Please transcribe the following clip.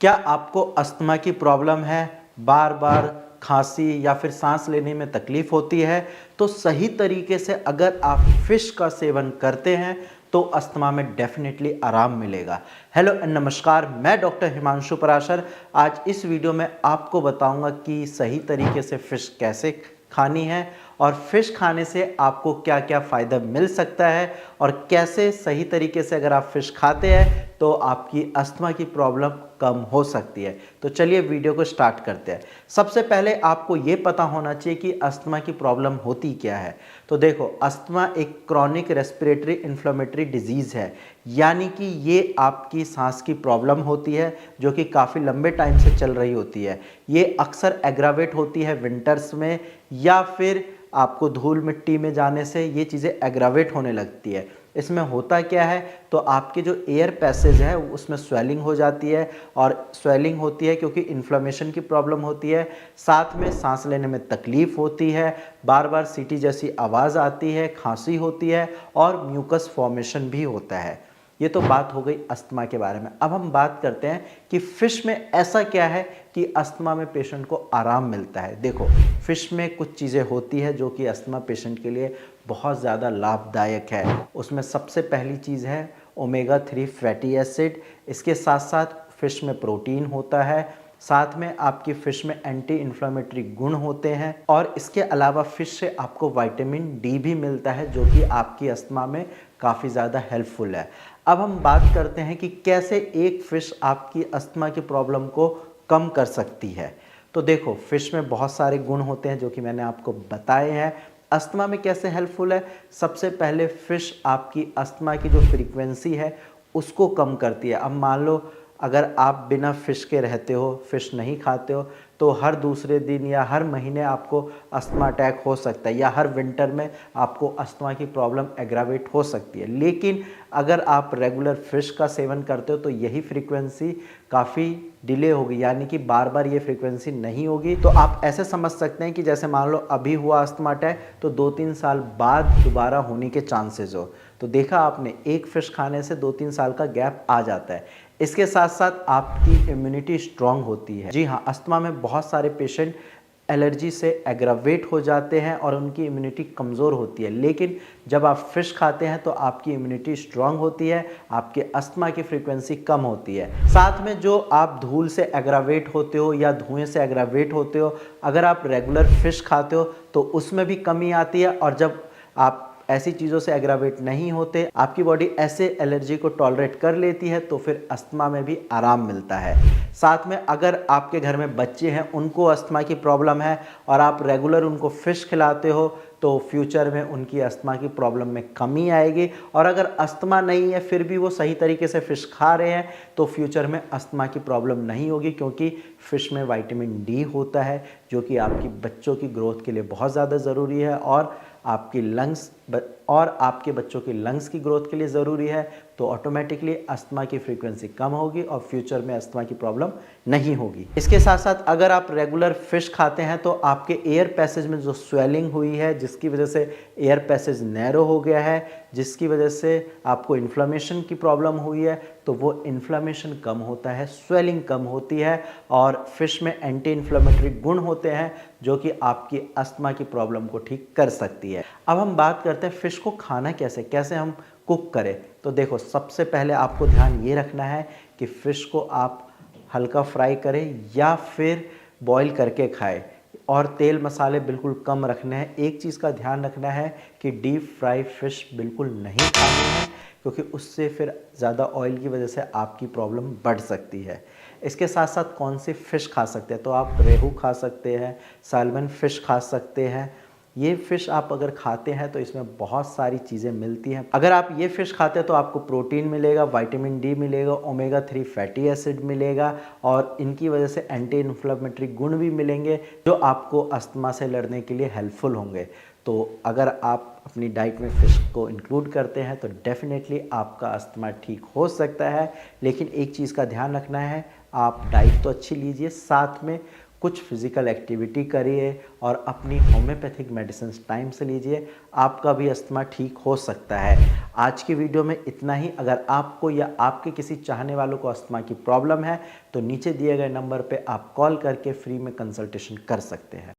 क्या आपको अस्थमा की प्रॉब्लम है, बार बार खांसी या फिर सांस लेने में तकलीफ होती है? तो सही तरीके से अगर आप फिश का सेवन करते हैं तो अस्थमा में डेफिनेटली आराम मिलेगा। हेलो एंड नमस्कार, मैं डॉक्टर हिमांशु पराशर। आज इस वीडियो में आपको बताऊंगा कि सही तरीके से फिश कैसे खानी है और फिश खाने से आपको क्या क्या फ़ायदा मिल सकता है और कैसे सही तरीके से अगर आप फिश खाते हैं तो आपकी अस्थमा की प्रॉब्लम कम हो सकती है। तो चलिए वीडियो को स्टार्ट करते हैं। सबसे पहले आपको ये पता होना चाहिए कि अस्थमा की प्रॉब्लम होती क्या है। तो देखो, अस्थमा एक क्रॉनिक रेस्पिरेटरी इन्फ्लेमेटरी डिजीज़ है, यानी कि ये आपकी सांस की प्रॉब्लम होती है जो कि काफ़ी लंबे टाइम से चल रही होती है। ये अक्सर एग्रावेट होती है विंटर्स में, या फिर आपको धूल मिट्टी में जाने से ये चीज़ें एग्रावेट होने लगती है। इसमें होता क्या है, तो आपके जो एयर पैसेज है उसमें स्वेलिंग हो जाती है, और स्वेलिंग होती है क्योंकि इन्फ्लेमेशन की प्रॉब्लम होती है। साथ में सांस लेने में तकलीफ़ होती है, बार बार सीटी जैसी आवाज़ आती है, खांसी होती है और म्यूकस फॉर्मेशन भी होता है। ये तो बात हो गई अस्थमा के बारे में। अब हम बात करते हैं कि फ़िश में ऐसा क्या है कि अस्थमा में पेशेंट को आराम मिलता है। देखो, फ़िश में कुछ चीज़ें होती है जो कि अस्थमा पेशेंट के लिए बहुत ज़्यादा लाभदायक है। उसमें सबसे पहली चीज़ है ओमेगा 3 फैटी एसिड। इसके साथ साथ फ़िश में प्रोटीन होता है, साथ में आपकी फ़िश में एंटी इन्फ्लेमेटरी गुण होते हैं, और इसके अलावा फ़िश से आपको विटामिन डी भी मिलता है जो कि आपकी अस्थमा में काफ़ी ज़्यादा हेल्पफुल है। अब हम बात करते हैं कि कैसे एक फ़िश आपकी अस्थमा की प्रॉब्लम को कम कर सकती है। तो देखो, फ़िश में बहुत सारे गुण होते हैं जो कि मैंने आपको बताए हैं। अस्थमा में कैसे हेल्पफुल है? सबसे पहले फ़िश आपकी अस्थमा की जो फ्रीक्वेंसी है उसको कम करती है। अब मान लो अगर आप बिना फ़िश के रहते हो, फ़िश नहीं खाते हो, तो हर दूसरे दिन या हर महीने आपको अस्थमा अटैक हो सकता है, या हर विंटर में आपको अस्थमा की प्रॉब्लम एग्रावेट हो सकती है। लेकिन अगर आप रेगुलर फ़िश का सेवन करते हो तो यही फ्रीक्वेंसी काफ़ी डिले होगी, यानी कि बार बार ये फ्रीक्वेंसी नहीं होगी। तो आप ऐसे समझ सकते हैं कि जैसे मान लो अभी हुआ अस्थमा अटैक तो 2-3 साल बाद दोबारा होने के चांसेस हो। तो देखा आपने, एक फ़िश खाने से 2-3 साल का गैप आ जाता है। इसके साथ साथ आपकी इम्यूनिटी स्ट्रांग होती है। जी हाँ, अस्थमा में बहुत सारे पेशेंट एलर्जी से एग्रावेट हो जाते हैं और उनकी इम्यूनिटी कमज़ोर होती है, लेकिन जब आप फ़िश खाते हैं तो आपकी इम्यूनिटी स्ट्रांग होती है, आपके अस्थमा की फ्रीक्वेंसी कम होती है। साथ में जो आप धूल से एग्रावेट होते हो या धुएं से एग्रावेट होते हो, अगर आप रेगुलर फ़िश खाते हो तो उसमें भी कमी आती है, और जब आप ऐसी चीज़ों से एग्रावेट नहीं होते, आपकी बॉडी ऐसे एलर्जी को टॉलरेट कर लेती है, तो फिर अस्थमा में भी आराम मिलता है। साथ में अगर आपके घर में बच्चे हैं, उनको अस्थमा की प्रॉब्लम है और आप रेगुलर उनको फ़िश खिलाते हो, तो फ्यूचर में उनकी अस्थमा की प्रॉब्लम में कमी आएगी। और अगर अस्थमा नहीं है फिर भी वो सही तरीके से फ़िश खा रहे हैं तो फ्यूचर में अस्थमा की प्रॉब्लम नहीं होगी, क्योंकि फ़िश में विटामिन डी होता है जो कि आपकी बच्चों की ग्रोथ के लिए बहुत ज़्यादा ज़रूरी है, और आपके बच्चों की लंग्स की ग्रोथ के लिए ज़रूरी है। तो ऑटोमेटिकली अस्थमा की फ्रीक्वेंसी कम होगी और फ्यूचर में अस्थमा की प्रॉब्लम नहीं होगी। इसके साथ साथ अगर आप रेगुलर फ़िश खाते हैं तो आपके एयर पैसेज में जो स्वेलिंग हुई है, जिसकी वजह से एयर पैसेज नैरो हो गया है, जिसकी वजह से आपको इन्फ्लेमेशन की प्रॉब्लम हुई है, तो वो इन्फ्लेमेशन कम होता है, स्वेलिंग कम होती है, और फ़िश में एंटी इन्फ्लेमेटरी गुण होते हैं जो कि आपकी अस्थमा की प्रॉब्लम को ठीक कर सकती है। अब हम बात करते हैं फ़िश को खाना कैसे हम कुक करें। तो देखो, सबसे पहले आपको ध्यान ये रखना है कि फ़िश को आप हल्का फ्राई करें या फिर बॉईल करके खाएं, और तेल मसाले बिल्कुल कम रखने हैं। एक चीज़ का ध्यान रखना है कि डीप फ्राई फ़िश बिल्कुल नहीं खानी है, क्योंकि उससे फिर ज़्यादा ऑयल की वजह से आपकी प्रॉब्लम बढ़ सकती है। इसके साथ साथ कौन सी फ़िश खा सकते हैं, तो आप रेहू खा सकते हैं, साल्मन फ़िश खा सकते हैं। ये फ़िश आप अगर खाते हैं तो इसमें बहुत सारी चीज़ें मिलती हैं। अगर आप ये फ़िश खाते हैं तो आपको प्रोटीन मिलेगा, विटामिन डी मिलेगा, ओमेगा 3 फैटी एसिड मिलेगा, और इनकी वजह से एंटी इन्फ्लेमेटरी गुण भी मिलेंगे जो आपको अस्थमा से लड़ने के लिए हेल्पफुल होंगे। तो अगर आप अपनी डाइट में फ़िश को इंक्लूड करते हैं तो डेफिनेटली आपका अस्थमा ठीक हो सकता है। लेकिन एक चीज़ का ध्यान रखना है, आप डाइट तो अच्छी लीजिए, साथ में कुछ फिज़िकल एक्टिविटी करिए और अपनी होम्योपैथिक मेडिसिन टाइम से लीजिए, आपका भी अस्थमा ठीक हो सकता है। आज की वीडियो में इतना ही। अगर आपको या आपके किसी चाहने वालों को अस्थमा की प्रॉब्लम है तो नीचे दिए गए नंबर पे आप कॉल करके फ्री में कंसल्टेशन कर सकते हैं।